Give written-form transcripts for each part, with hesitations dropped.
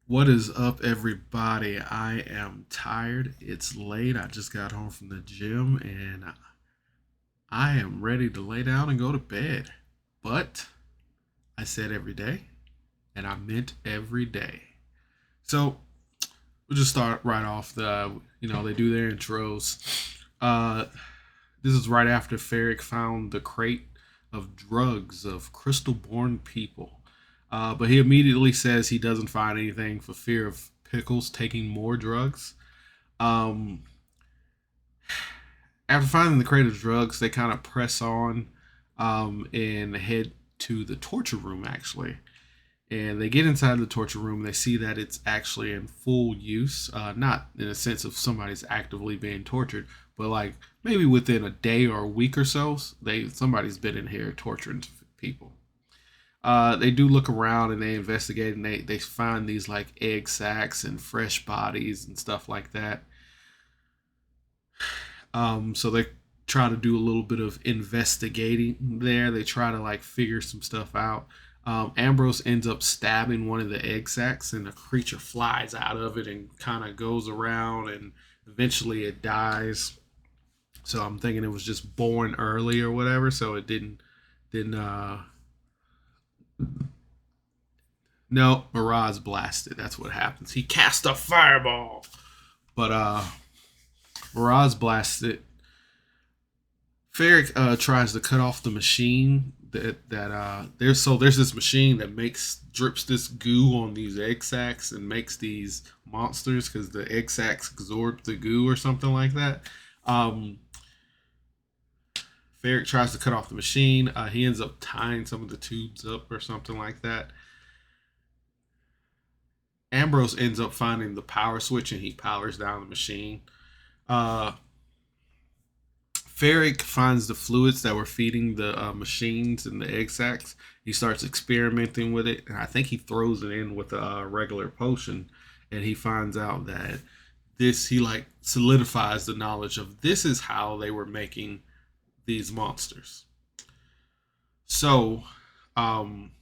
What is up, everybody? I am tired. It's late. I just got home from the gym and I am ready to lay down and go to bed. But I said every day, and I meant every day. So we'll just start right off. They do their intros. Uh, this is right after Ferrick found the crate of drugs of crystal born people. But he immediately says he doesn't find anything for fear of Pickles taking more drugs. Um, After finding the crate of drugs, they kind of press on and head to the torture room, actually. And they get inside the torture room and they see that it's actually in full use. Not in a sense of somebody's actively being tortured, but like maybe within a day or a week or so, somebody's been in here torturing people. They do look around and they investigate and they find these like egg sacs and fresh bodies and stuff like that. So they try to do a little bit of investigating there. They try to like figure some stuff out. Ambrose ends up stabbing one of the egg sacs, and a creature flies out of it and kind of goes around, and eventually it dies. So I'm thinking it was just born early or whatever, so it didn't. No, Mirage blasted. That's what happens. He cast a fireball, but Mirage blasted. Ferric tries to cut off the machine there's this machine that makes drips this goo on these egg sacs and makes these monsters because the egg sacs absorb the goo or something like that. Um, Ferric tries to cut off the machine. He ends up tying some of the tubes up or something like that. Ambrose ends up finding the power switch and he powers down the machine. Uh, Ferric finds the fluids that were feeding the machines and the egg sacs. He starts experimenting with it, and I think he throws it in with a regular potion. And he finds out that he like solidifies the knowledge of this is how they were making these monsters. So, um,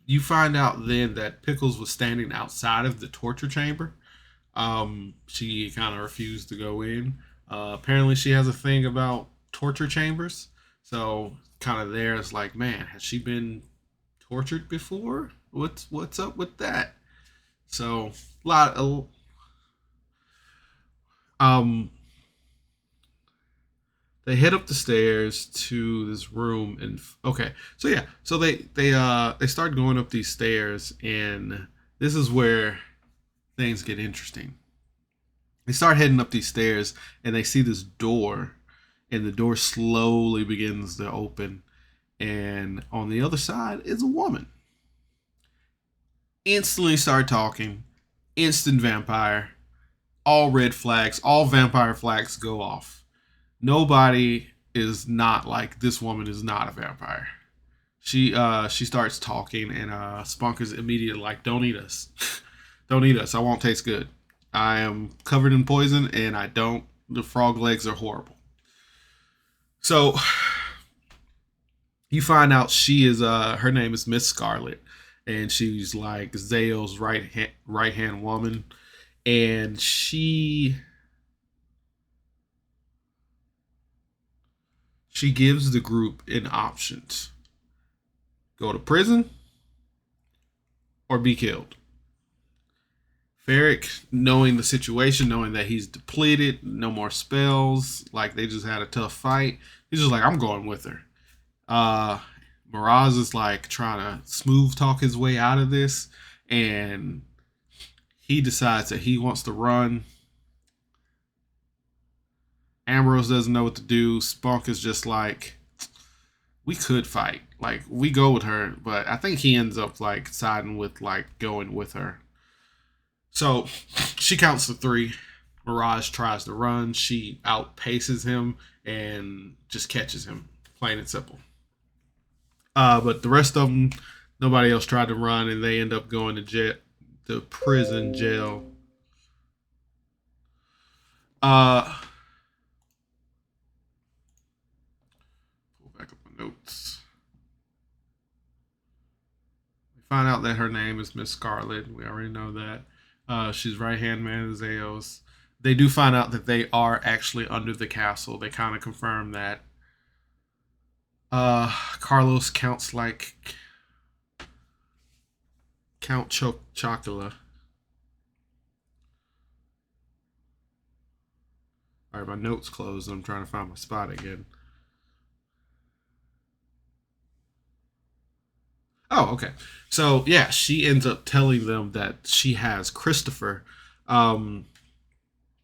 you find out then that Pickles was standing outside of the torture chamber. She kind of refused to go in. Apparently, she has a thing about torture chambers. So, kind of there is like, man, has she been tortured before? What's up with that? So, a lot of um, they head up the stairs to this room and okay, so yeah, so they start going up these stairs and this is where things get interesting. They start heading up these stairs and they see this door and the door slowly begins to open and on the other side is a woman. Instantly start talking, instant vampire, all red flags, all vampire flags go off. Nobody is not like this woman is not a vampire. She starts talking and Spunk is immediately like, don't eat us. Don't eat us. I won't taste good. I am covered in poison and I don't the frog legs are horrible. So you find out she is her name is Miss Scarlet and she's like Zale's right hand woman and she gives the group an options: go to prison or be killed. Ferric, knowing the situation, knowing that he's depleted, no more spells, like they just had a tough fight, he's just like, I'm going with her. Uh, Miraz is like trying to smooth talk his way out of this, and he decides that he wants to run. Ambrose doesn't know what to do. Spunk is just like, we could fight. Like, we go with her, but I think he ends up like siding with like going with her. So she counts to three. Mirage tries to run. She outpaces him and just catches him. Plain and simple. But the rest of them, nobody else tried to run, and they end up going to jail, the prison jail. Uh, Back up my notes. We find out that her name is Miss Scarlet. We already know that. She's right hand man of Zeos. They do find out that they are actually under the castle. They kind of confirm that. Carlos counts like Count Chocula. All right, my notes closed. I'm trying to find my spot again. Oh, okay. So yeah, she ends up telling them that she has Christopher, um,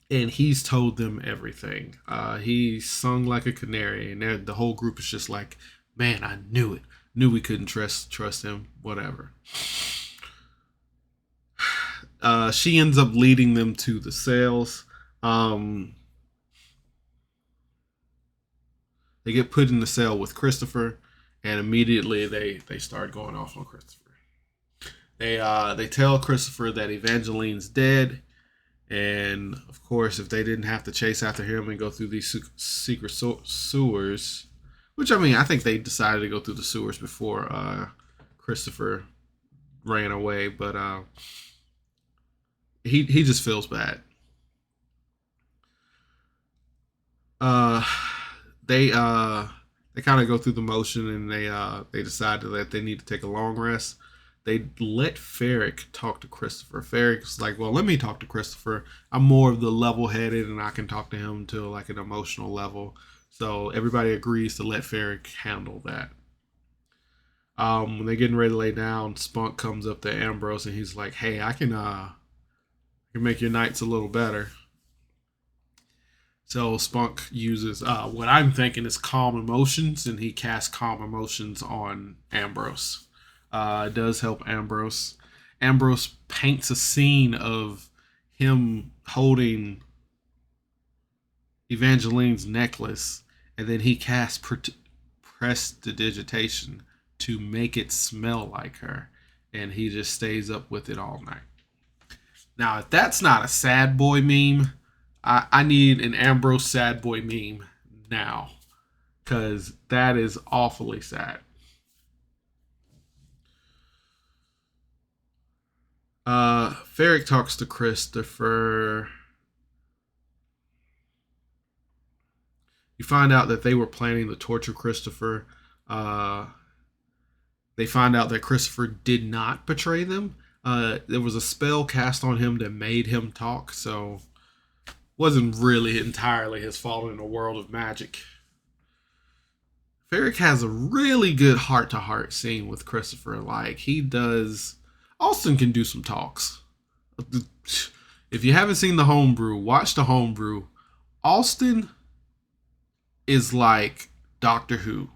and he's told them everything. He sung like a canary, and the whole group is just like, "Man, I knew it. Knew we couldn't trust him. Whatever." She ends up leading them to the sales. Um, they get put in the cell with Christopher, and immediately they start going off on Christopher. They tell Christopher that Evangeline's dead, and of course, if they didn't have to chase after him and go through these secret sewers, which I mean, I think they decided to go through the sewers before Christopher ran away, but he just feels bad. Uh, they kind of go through the motion, and they decide that they need to take a long rest. They let Ferric talk to Christopher. Ferric's like, well, let me talk to Christopher. I'm more of the level-headed, and I can talk to him to like an emotional level. So everybody agrees to let Ferric handle that. When they're getting ready to lay down, Spunk comes up to Ambrose, and he's like, hey, I can make your nights a little better. So Spunk uses what I'm thinking is calm emotions, and he casts calm emotions on Ambrose. It does help Ambrose. Ambrose paints a scene of him holding Evangeline's necklace, and then he casts prestidigitation to make it smell like her, and he just stays up with it all night. Now, if that's not a sad boy meme, I need an Ambrose sad boy meme now, because that is awfully sad. Ferric talks to Christopher. You find out that they were planning to torture Christopher. Uh, they find out that Christopher did not betray them. There was a spell cast on him that made him talk, so wasn't really entirely his fault in a world of magic. Ferric has a really good heart-to-heart scene with Christopher. Like he does. Austin can do some talks. If you haven't seen TheHomeBrew, watch TheHomeBrew. Austin is like Doctor Who.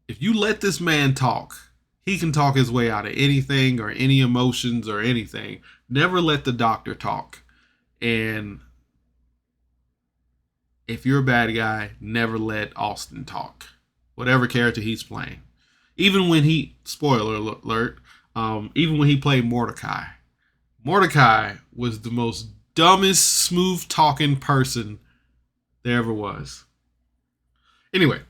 If you let this man talk, he can talk his way out of anything or any emotions or anything. Never let the doctor talk. And if you're a bad guy, never let Austin talk. Whatever character he's playing. Even when spoiler alert, even when he played Mordecai. Mordecai was the most dumbest, smooth talking person there ever was. Anyway.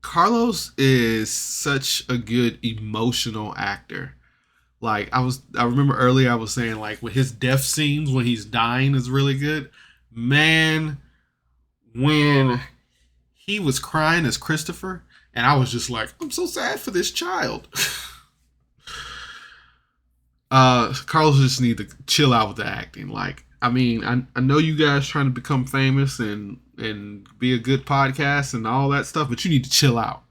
Carlos is such a good emotional actor. Like I remember earlier I was saying like with his death scenes when he's dying is really good. Man, when he was crying as Christopher, and I was just like, I'm so sad for this child. Carlos just need to chill out with the acting. Like, I mean, I know you guys trying to become famous and be a good podcast and all that stuff, but you need to chill out.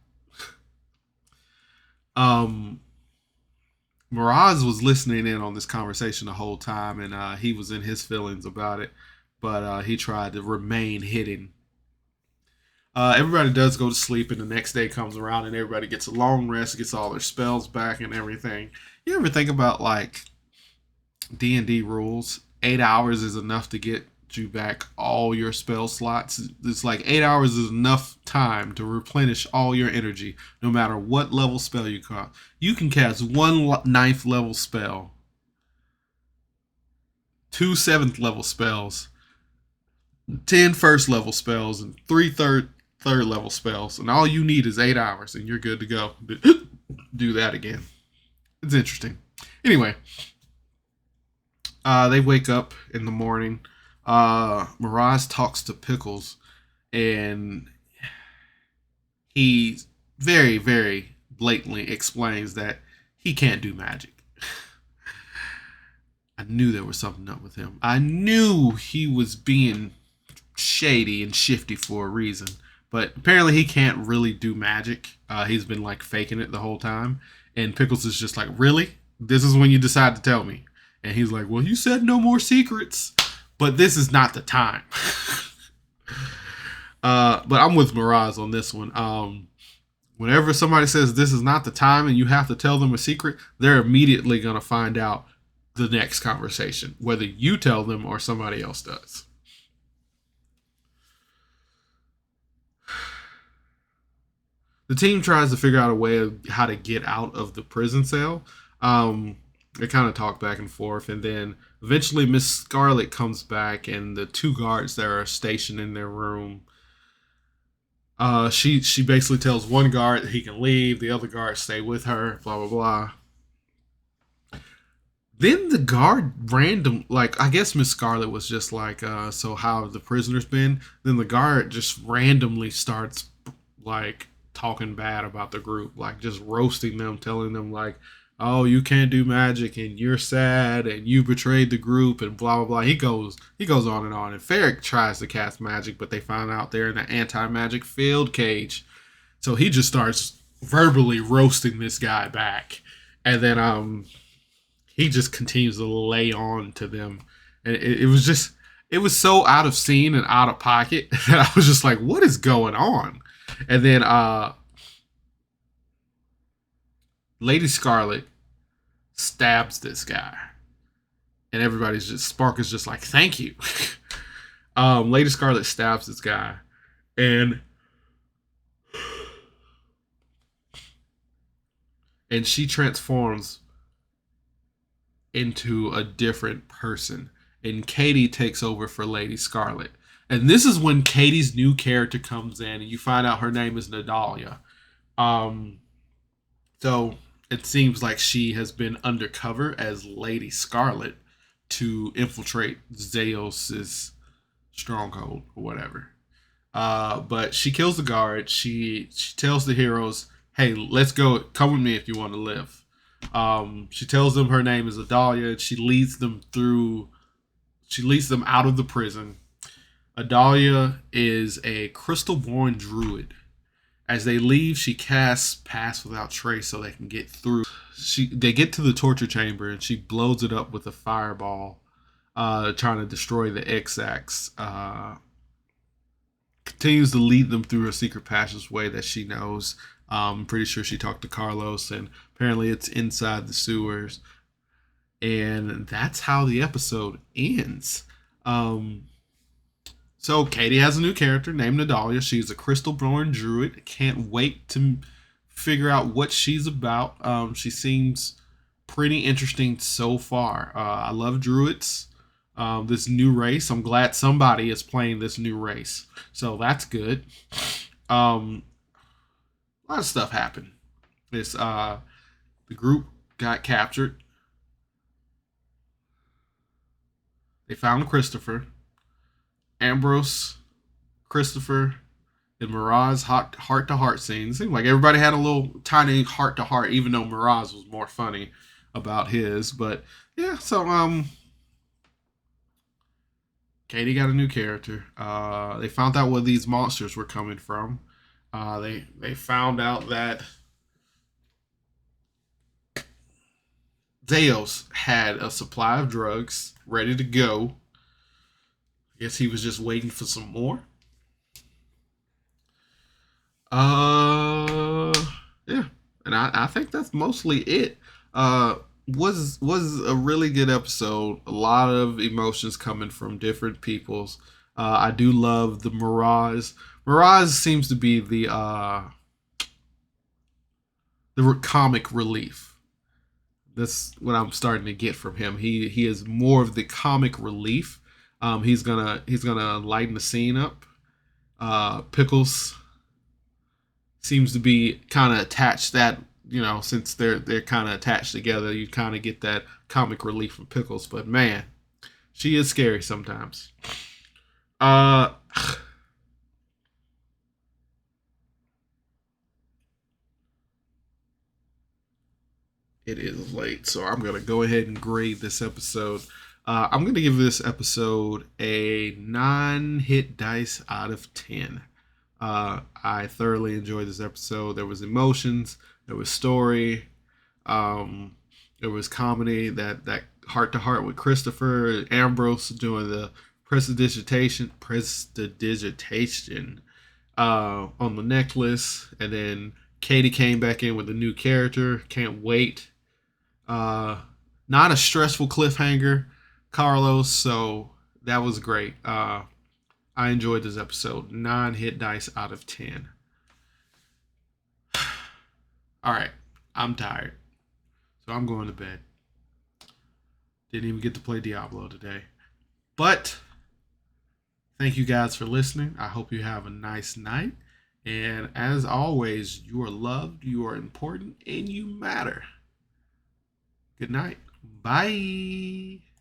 Miraz was listening in on this conversation the whole time, and he was in his feelings about it, but he tried to remain hidden. Everybody does go to sleep, and the next day comes around, and everybody gets a long rest, gets all their spells back and everything. You ever think about like D&D rules? 8 hours is enough to get you back all your spell slots. It's like 8 hours is enough time to replenish all your energy, no matter what level spell you cast. You can cast one ninth level spell 2 7th level spells, 10 first level spells, and 3 third level spells. And all you need is 8 hours, and you're good to go. Do that again. It's interesting. Anyway, they wake up in the morning. Mirage talks to Pickles, and he very, very blatantly explains that he can't do magic. I knew there was something up with him. I knew he was being shady and shifty for a reason. But apparently he can't really do magic. He's been like faking it the whole time. And Pickles is just like, really? This is when you decide to tell me. And he's like, well, you said no more secrets. But this is not the time. But I'm with Mirage on this one. Whenever somebody says this is not the time and you have to tell them a secret, they're immediately going to find out the next conversation, whether you tell them or somebody else does. The team tries to figure out a way of how to get out of the prison cell. They kind of talk back and forth, and then eventually Miss Scarlet comes back, and the 2 guards that are stationed in their room, she basically tells one guard that he can leave, the other guard stay with her, blah blah blah. Then the guard random, like, I guess Miss Scarlet was just like, so how have the prisoners been? Then the guard just randomly starts like talking bad about the group, like just roasting them, telling them like, oh, you can't do magic and you're sad and you betrayed the group and blah blah blah. He goes on and on. And Ferric tries to cast magic, but they find out they're in the anti-magic field cage. So he just starts verbally roasting this guy back. And then he just continues to lay on to them. And it was so out of scene and out of pocket that I was just like, what is going on? And then Lady Scarlet stabs this guy. And Spark is just like, thank you. Lady Scarlet stabs this guy. And she transforms into a different person. And Katie takes over for Lady Scarlet. And this is when Katie's new character comes in, and you find out her name is Nadalia. So it seems like she has been undercover as Lady Scarlet to infiltrate Zeus's stronghold or whatever. But she kills the guard. She tells the heroes, hey, let's go. Come with me if you want to live. She tells them her name is Adalia, and she leads them out of the prison. Adalia is a crystal-born druid. As they leave, she casts Pass Without Trace so they can get through. They get to the torture chamber, and she blows it up with a fireball, trying to destroy the X-Ax. Continues to lead them through a secret passageway that she knows. I'm pretty sure she talked to Carlos, and apparently it's inside the sewers. And that's how the episode ends. So Katie has a new character named Nadalia. She's a crystal-born druid. Can't wait to figure out what she's about. She seems pretty interesting so far. I love druids. This new race. I'm glad somebody is playing this new race. So that's good. A lot of stuff happened. The group got captured. They found Christopher. Ambrose, Christopher, and Mirage heart-to-heart scenes. Seemed like everybody had a little tiny heart-to-heart, even though Mirage was more funny about his. But yeah, so Katie got a new character. They found out where these monsters were coming from. They found out that Zeus had a supply of drugs ready to go. I guess he was just waiting for some more. Yeah, and I think that's mostly it. Was a really good episode. A lot of emotions coming from different peoples. I do love the Mirage. Mirage seems to be the comic relief. That's what I'm starting to get from him. He is more of the comic relief. He's gonna lighten the scene up. Pickles seems to be kind of attached, that since they're kind of attached together, you kind of get that comic relief from Pickles. But man, she is scary sometimes. Uh, it is late, so I'm gonna go ahead and grade this episode. I'm gonna give this episode a 9 hit dice out of 10. I thoroughly enjoyed this episode. There was emotions, there was story, um, there was comedy. That heart to heart with Christopher Ambrose doing the prestidigitation on the necklace, and then Katie came back in with a new character. Can't wait. Uh, Not a stressful cliffhanger, Carlos. So that was great. I enjoyed this episode. 9 hit dice out of 10. All right, I'm tired, so I'm going to bed. Didn't even get to play Diablo today. But thank you guys for listening. I hope you have a nice night. And as always, you are loved, you are important, and you matter. Good night. Bye.